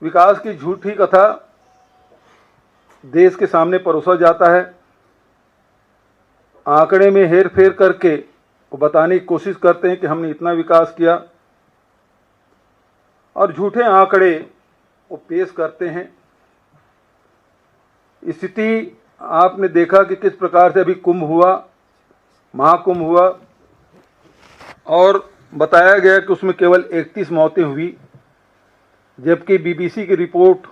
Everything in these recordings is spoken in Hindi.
विकास की झूठी कथा देश के सामने परोसा जाता है। आंकड़े में हेर फेर करके वो बताने की कोशिश करते हैं कि हमने इतना विकास किया, और झूठे आंकड़े वो पेश करते हैं। स्थिति आपने देखा कि किस प्रकार से अभी कुंभ हुआ, महाकुंभ हुआ, और बताया गया कि उसमें केवल 31 मौतें हुई, जबकि बीबीसी की रिपोर्ट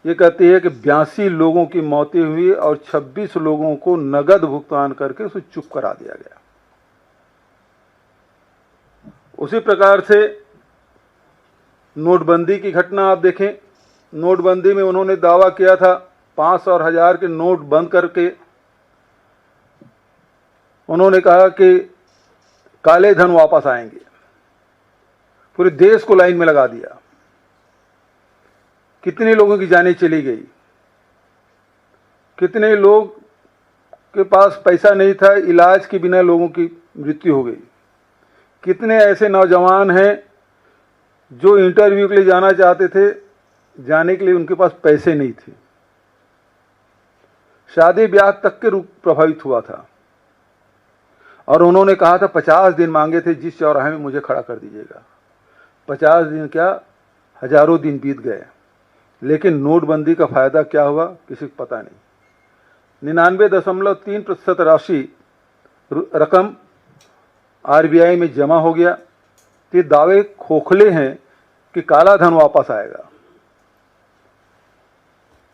ये कहती है कि 82 लोगों की मौतें हुई और 26 लोगों को नगद भुगतान करके उसे चुप करा दिया गया। उसी प्रकार से नोटबंदी की घटना आप देखें। नोटबंदी में उन्होंने दावा किया था 500 और 1000 के नोट बंद करके उन्होंने कहा कि काले धन वापस आएंगे। पूरे देश को लाइन में लगा दिया। कितने लोगों की जानें चली गई, कितने लोग के पास पैसा नहीं था, इलाज के बिना लोगों की मृत्यु हो गई। कितने ऐसे नौजवान हैं जो इंटरव्यू के लिए जाना चाहते थे, जाने के लिए उनके पास पैसे नहीं थे। शादी ब्याह तक के रूप प्रभावित हुआ था। और उन्होंने कहा था 50 दिन मांगे थे, जिस चौराहे में मुझे खड़ा कर दीजिएगा। 50 दिन क्या, हजारों दिन बीत गए, लेकिन नोटबंदी का फायदा क्या हुआ किसी को पता नहीं। 99.3% राशि रकम आरबीआई में जमा हो गया। ये दावे खोखले हैं कि काला धन वापस आएगा।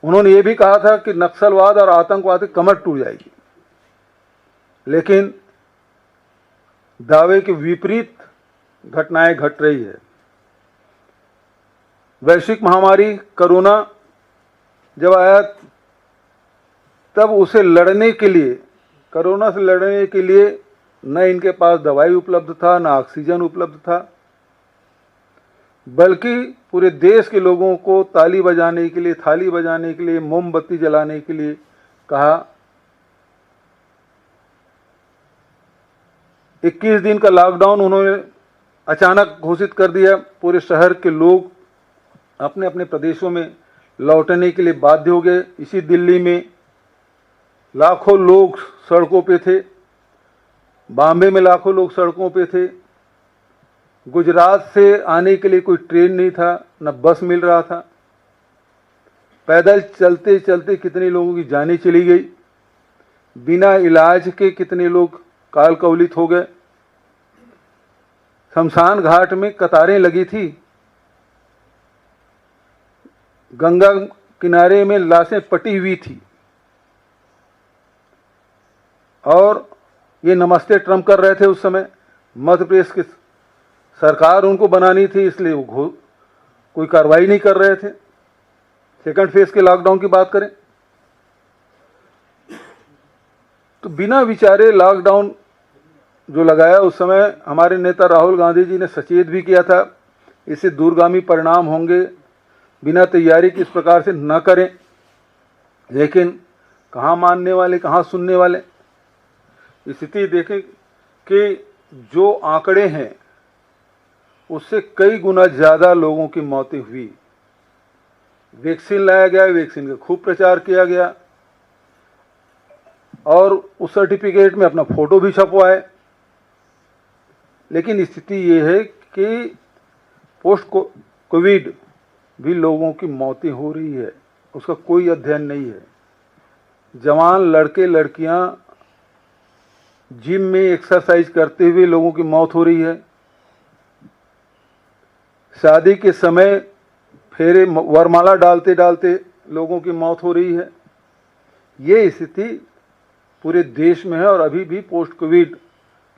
उन्होंने ये भी कहा था कि नक्सलवाद और आतंकवाद की कमर टूट जाएगी, लेकिन दावे के विपरीत घटनाएं घट रही है। वैश्विक महामारी कोरोना जब आया, तब उसे लड़ने के लिए, कोरोना से लड़ने के लिए न इनके पास दवाई उपलब्ध था, न ऑक्सीजन उपलब्ध था, बल्कि पूरे देश के लोगों को ताली बजाने के लिए, थाली बजाने के लिए, मोमबत्ती जलाने के लिए कहा। 21 दिन का लॉकडाउन उन्होंने अचानक घोषित कर दिया। पूरे शहर के लोग अपने अपने प्रदेशों में लौटने के लिए बाध्य हो गए। इसी दिल्ली में लाखों लोग सड़कों पे थे, बॉम्बे में लाखों लोग सड़कों पे थे। गुजरात से आने के लिए कोई ट्रेन नहीं था, न बस मिल रहा था। पैदल चलते चलते कितने लोगों की जानें चली गई। बिना इलाज के कितने लोग काल कवलित हो गए। शमशान घाट में कतारें लगी थी। गंगा किनारे में लाशें पटी हुई थी। और ये नमस्ते ट्रम्प कर रहे थे उस समय। मध्य प्रदेश की सरकार उनको बनानी थी, इसलिए वो कोई कार्रवाई नहीं कर रहे थे। सेकंड फेज के लॉकडाउन की बात करें तो बिना विचारे लॉकडाउन जो लगाया, उस समय हमारे नेता राहुल गांधी जी ने सचेत भी किया था, इससे दूरगामी परिणाम होंगे, बिना तैयारी के इस प्रकार से न करें। लेकिन कहाँ मानने वाले, कहाँ सुनने वाले। स्थिति देखें कि जो आंकड़े हैं उससे कई गुना ज़्यादा लोगों की मौतें हुई। वैक्सीन लाया गया, वैक्सीन का खूब प्रचार किया गया, और उस सर्टिफिकेट में अपना फोटो भी छपवाए। लेकिन स्थिति ये है कि पोस्ट कोविड भी लोगों की मौतें हो रही है, उसका कोई अध्ययन नहीं है। जवान लड़के लड़कियां जिम में एक्सरसाइज करते हुए लोगों की मौत हो रही है। शादी के समय फेरे वरमाला डालते डालते लोगों की मौत हो रही है। ये स्थिति पूरे देश में है, और अभी भी पोस्ट कोविड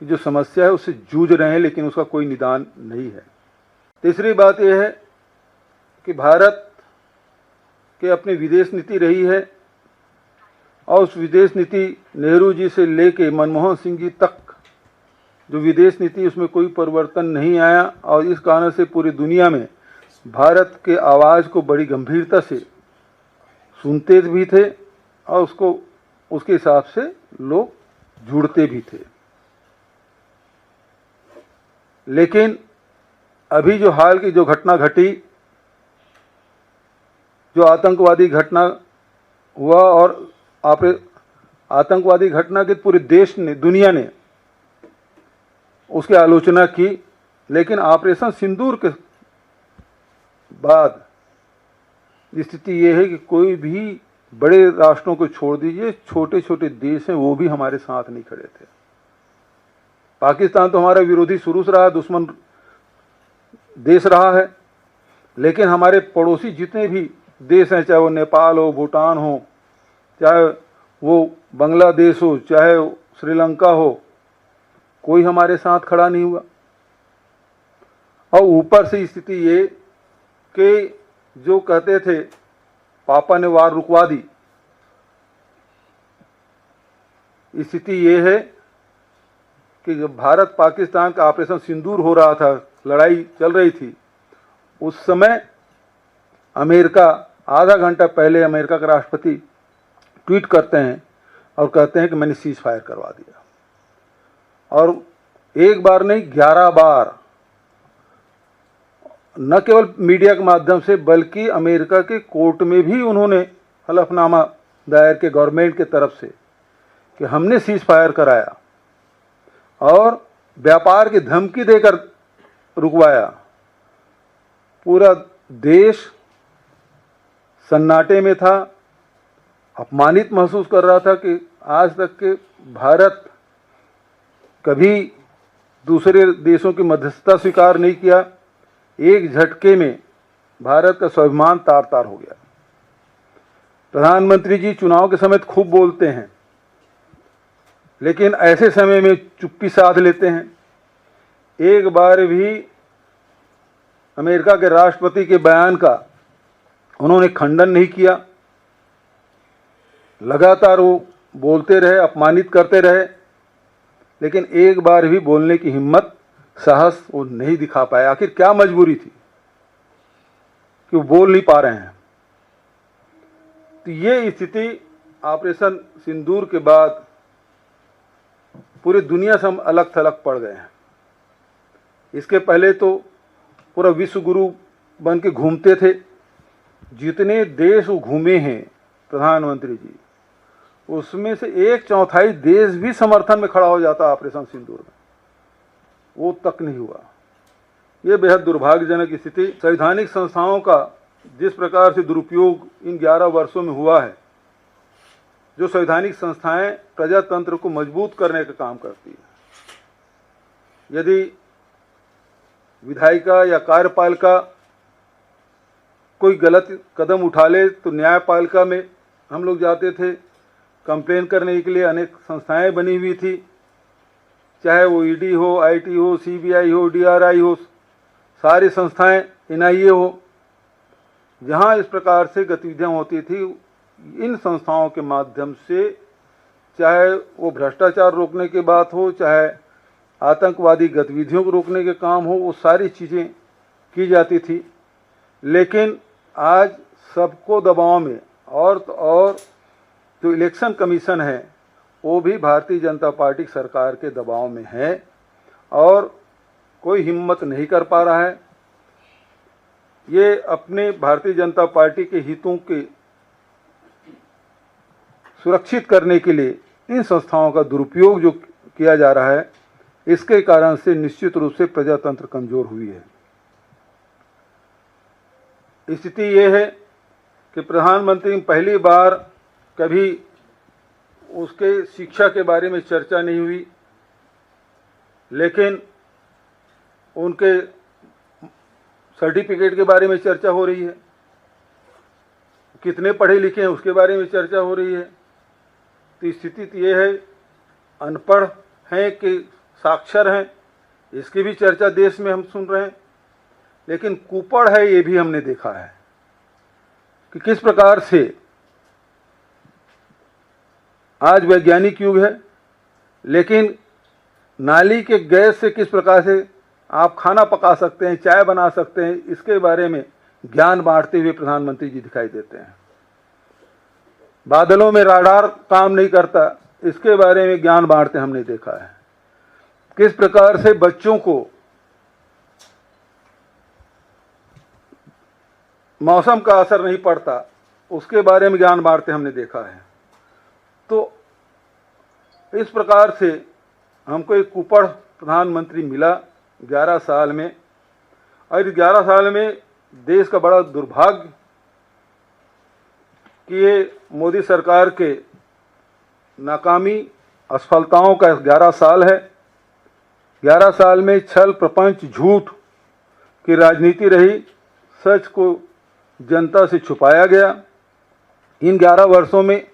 की जो समस्या है उससे जूझ रहे हैं, लेकिन उसका कोई निदान नहीं है। तीसरी बात यह है कि भारत की अपनी विदेश नीति रही है, और उस विदेश नीति नेहरू जी से लेके मनमोहन सिंह जी तक जो विदेश नीति, उसमें कोई परिवर्तन नहीं आया। और इस कारण से पूरी दुनिया में भारत के आवाज़ को बड़ी गंभीरता से सुनते भी थे, और उसको उसके हिसाब से लोग जुड़ते भी थे। लेकिन अभी जो हाल की जो घटना घटी, जो आतंकवादी घटना हुआ और आतंकवादी घटना के पूरे देश ने, दुनिया ने उसकी आलोचना की, लेकिन ऑपरेशन सिंदूर के बाद स्थिति ये है कि कोई भी बड़े राष्ट्रों को छोड़ दीजिए, छोटे छोटे देश हैं वो भी हमारे साथ नहीं खड़े थे। पाकिस्तान तो हमारा विरोधी शुरू से रहा, दुश्मन देश रहा है, लेकिन हमारे पड़ोसी जितने भी देश हैं, चाहे वो नेपाल हो, भूटान हो, चाहे वो बांग्लादेश हो, चाहे श्रीलंका हो, कोई हमारे साथ खड़ा नहीं हुआ। और ऊपर से स्थिति ये कि जो कहते थे पापा ने वार रुकवा दी, स्थिति ये है कि जब भारत पाकिस्तान का ऑपरेशन सिंदूर हो रहा था, लड़ाई चल रही थी, उस समय अमेरिका आधा घंटा पहले अमेरिका के राष्ट्रपति ट्वीट करते हैं और कहते हैं कि मैंने सीज फायर करवा दिया। और एक बार नहीं 11 बार, न केवल मीडिया के माध्यम से बल्कि अमेरिका के कोर्ट में भी उन्होंने हलफनामा दायर के गवर्नमेंट की तरफ से कि हमने सीज फायर कराया और व्यापार की धमकी देकर रुकवाया। पूरा देश सन्नाटे में था, अपमानित महसूस कर रहा था कि आज तक के भारत कभी दूसरे देशों की मध्यस्थता स्वीकार नहीं किया। एक झटके में भारत का स्वाभिमान तार तार हो गया। प्रधानमंत्री जी चुनाव के समय खूब बोलते हैं, लेकिन ऐसे समय में चुप्पी साध लेते हैं। एक बार भी अमेरिका के राष्ट्रपति के बयान का उन्होंने खंडन नहीं किया, लगातार वो बोलते रहे, अपमानित करते रहे, लेकिन एक बार भी बोलने की हिम्मत, साहस वो नहीं दिखा पाए। आखिर क्या मजबूरी थी कि वो बोल नहीं पा रहे हैं। तो ये स्थिति ऑपरेशन सिंदूर के बाद पूरी दुनिया से हम अलग थलग पड़ गए हैं। इसके पहले तो पूरा विश्व गुरु बन के घूमते थे। जितने देश वो घूमे हैं प्रधानमंत्री जी, उसमें से 1/4 देश भी समर्थन में खड़ा हो जाता ऑपरेशन सिंदूर में, वो तक नहीं हुआ। ये बेहद दुर्भाग्यजनक स्थिति। संवैधानिक संस्थाओं का जिस प्रकार से दुरुपयोग इन 11 वर्षों में हुआ है, जो संवैधानिक संस्थाएं प्रजातंत्र को मजबूत करने का काम करती है, यदि विधायिका या कार्यपालिका कोई गलत कदम उठा ले तो न्यायपालिका में हम लोग जाते थे कंप्लेन करने के लिए। अनेक संस्थाएं बनी हुई थी, चाहे वो ईडी हो, आईटी हो, सीबीआई हो, डीआरआई हो, सारी संस्थाएं, एनआईए हो, जहां इस प्रकार से गतिविधियां होती थी, इन संस्थाओं के माध्यम से चाहे वो भ्रष्टाचार रोकने की बात हो, चाहे आतंकवादी गतिविधियों को रोकने के काम हो, वो सारी चीज़ें की जाती थी। लेकिन आज सबको दबाव में, और जो इलेक्शन कमीशन है वो भी भारतीय जनता पार्टी सरकार के दबाव में है और कोई हिम्मत नहीं कर पा रहा है। ये अपने भारतीय जनता पार्टी के हितों के सुरक्षित करने के लिए इन संस्थाओं का दुरुपयोग जो किया जा रहा है, इसके कारण से निश्चित रूप से प्रजातंत्र कमजोर हुई है। स्थिति ये है कि प्रधानमंत्री पहली बार कभी उसके शिक्षा के बारे में चर्चा नहीं हुई, लेकिन उनके सर्टिफिकेट के बारे में चर्चा हो रही है, कितने पढ़े लिखे हैं उसके बारे में चर्चा हो रही है। तो स्थिति तो ये है, अनपढ़ हैं कि साक्षर हैं, इसकी भी चर्चा देश में हम सुन रहे हैं। लेकिन कुपड़ है, ये भी हमने देखा है कि किस प्रकार से आज वैज्ञानिक युग है, लेकिन नाली के गैस से किस प्रकार से आप खाना पका सकते हैं, चाय बना सकते हैं, इसके बारे में ज्ञान बांटते हुए प्रधानमंत्री जी दिखाई देते हैं। बादलों में राडार काम नहीं करता, इसके बारे में ज्ञान बांटते हमने देखा है। किस प्रकार से बच्चों को मौसम का असर नहीं पड़ता, उसके बारे में ज्ञान बांटते हमने देखा है। तो इस प्रकार से हमको एक कुपड़ प्रधानमंत्री मिला 11 साल में, और 11 साल में देश का बड़ा दुर्भाग्य कि ये मोदी सरकार के नाकामी असफलताओं का 11 साल है। 11 साल में छल प्रपंच झूठ की राजनीति रही, सच को जनता से छुपाया गया। इन 11 वर्षों में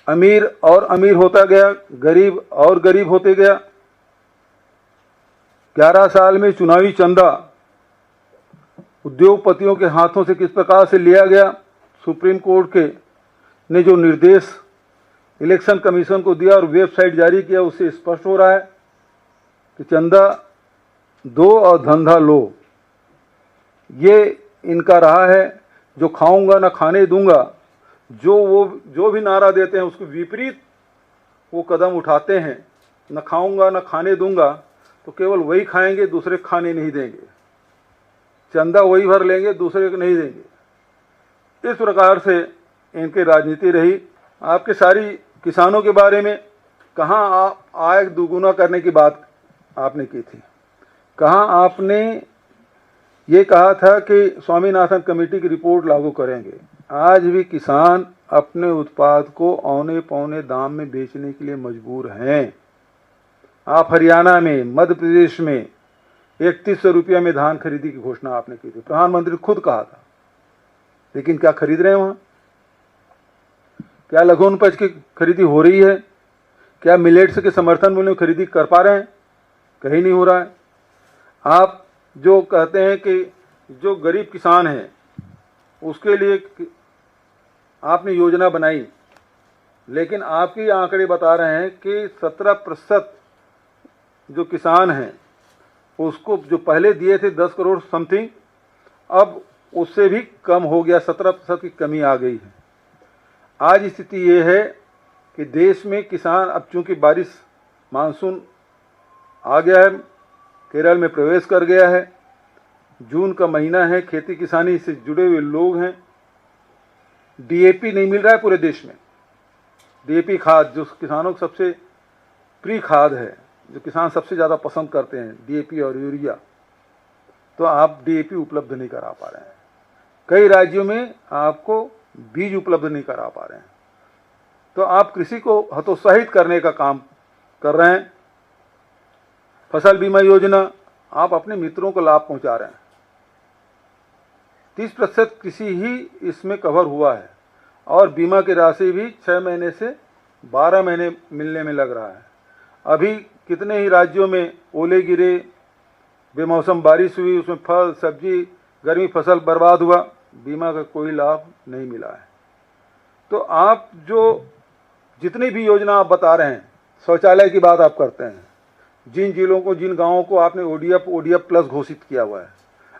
अमीर और अमीर होता गया, गरीब और गरीब होते गया। 11 साल में चुनावी चंदा उद्योगपतियों के हाथों से किस प्रकार से लिया गया, सुप्रीम कोर्ट के ने जो निर्देश इलेक्शन कमीशन को दिया और वेबसाइट जारी किया, उससे स्पष्ट हो रहा है कि चंदा दो और धंधा लो, ये इनका रहा है। जो खाऊंगा ना खाने दूंगा, जो भी नारा देते हैं उसको विपरीत वो कदम उठाते हैं। न खाऊंगा न खाने दूंगा, तो केवल वही खाएंगे, दूसरे खाने नहीं देंगे। चंदा वही भर लेंगे, दूसरे को नहीं देंगे। इस प्रकार से इनकी राजनीति रही। आपके सारी किसानों के बारे में कहाँ आय दुगुना करने की बात आपने की थी, कहाँ आपने ये कहा था कि स्वामीनाथन कमेटी की रिपोर्ट लागू करेंगे। आज भी किसान अपने उत्पाद को औने पौने दाम में बेचने के लिए मजबूर हैं। आप हरियाणा में, मध्य प्रदेश में 3100 रुपया में धान खरीदी की घोषणा आपने की थी, प्रधानमंत्री खुद कहा था, लेकिन क्या खरीद रहे हैं वहां? क्या लघु उपज की खरीदी हो रही है? क्या मिलेट्स के समर्थन मूल्य में खरीदी कर पा रहे हैं? कहीं नहीं हो रहा है। आप जो कहते हैं कि जो गरीब किसान हैं उसके लिए आपने योजना बनाई, लेकिन आपके आंकड़े बता रहे हैं कि 17% जो किसान हैं उसको जो पहले दिए थे 10 करोड़ समथिंग, अब उससे भी कम हो गया, 17% की कमी आ गई है। आज स्थिति ये है कि देश में किसान, अब चूंकि बारिश मानसून आ गया है, केरल में प्रवेश कर गया है, जून का महीना है, खेती किसानी से जुड़े हुए लोग हैं। डीएपी नहीं मिल रहा है पूरे देश में। डीएपी खाद जो किसानों को सबसे प्रिय खाद है, जो किसान सबसे ज़्यादा पसंद करते हैं, डीएपी और यूरिया, तो आप डीएपी उपलब्ध नहीं करा पा रहे हैं। कई राज्यों में आपको बीज उपलब्ध नहीं करा पा रहे हैं। तो आप कृषि को हतोत्साहित करने का काम कर रहे हैं। फसल बीमा योजना आप अपने मित्रों को लाभ पहुंचा रहे हैं। 30% कृषि ही इसमें कवर हुआ है, और बीमा की राशि भी 6 महीने से 12 महीने मिलने में लग रहा है। अभी कितने ही राज्यों में ओले गिरे, बेमौसम बारिश हुई, उसमें फल सब्जी गर्मी फसल बर्बाद हुआ, बीमा का कोई लाभ नहीं मिला है। तो आप जो जितनी भी योजना आप बता रहे हैं, शौचालय की बात आप करते हैं, जिन जिलों को, जिन गांवों को आपने ओडीएफ प्लस घोषित किया हुआ है,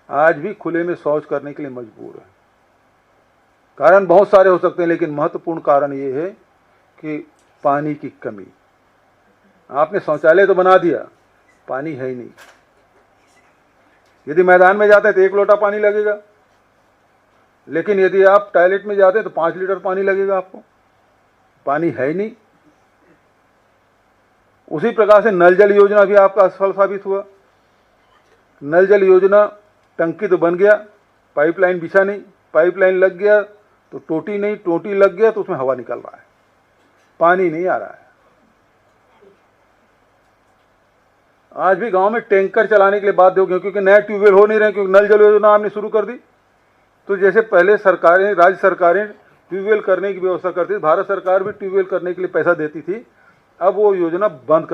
आज भी खुले में शौच करने के लिए मजबूर है। कारण बहुत सारे हो सकते हैं, लेकिन महत्वपूर्ण कारण ये है कि पानी की कमी। आपने शौचालय तो बना दिया, पानी है ही नहीं। यदि मैदान में जाते हैं तो 1 लोटा पानी लगेगा, लेकिन यदि आप टॉयलेट में जाते हैं तो 5 लीटर पानी लगेगा आपको। पानी है ही नहीं। उसी प्रकार से नल जल योजना भी आपका असफल साबित हुआ। नल जल योजना, टंकी तो बन गया, पाइपलाइन बिछा नहीं, पाइपलाइन लग गया तो टोटी नहीं, टोटी लग गया तो उसमें हवा निकल रहा है, पानी नहीं आ रहा है। आज भी गांव में टैंकर चलाने के लिए बाध्य हो गए, क्योंकि नए ट्यूबवेल हो नहीं रहे, क्योंकि नल जल योजना आपने शुरू कर दी। तो जैसे पहले सरकारें, राज्य सरकारें ट्यूबवेल करने की व्यवस्था करती थी, भारत सरकार भी ट्यूबवेल करने के लिए पैसा देती थी, अब वो योजना बंद कर दी।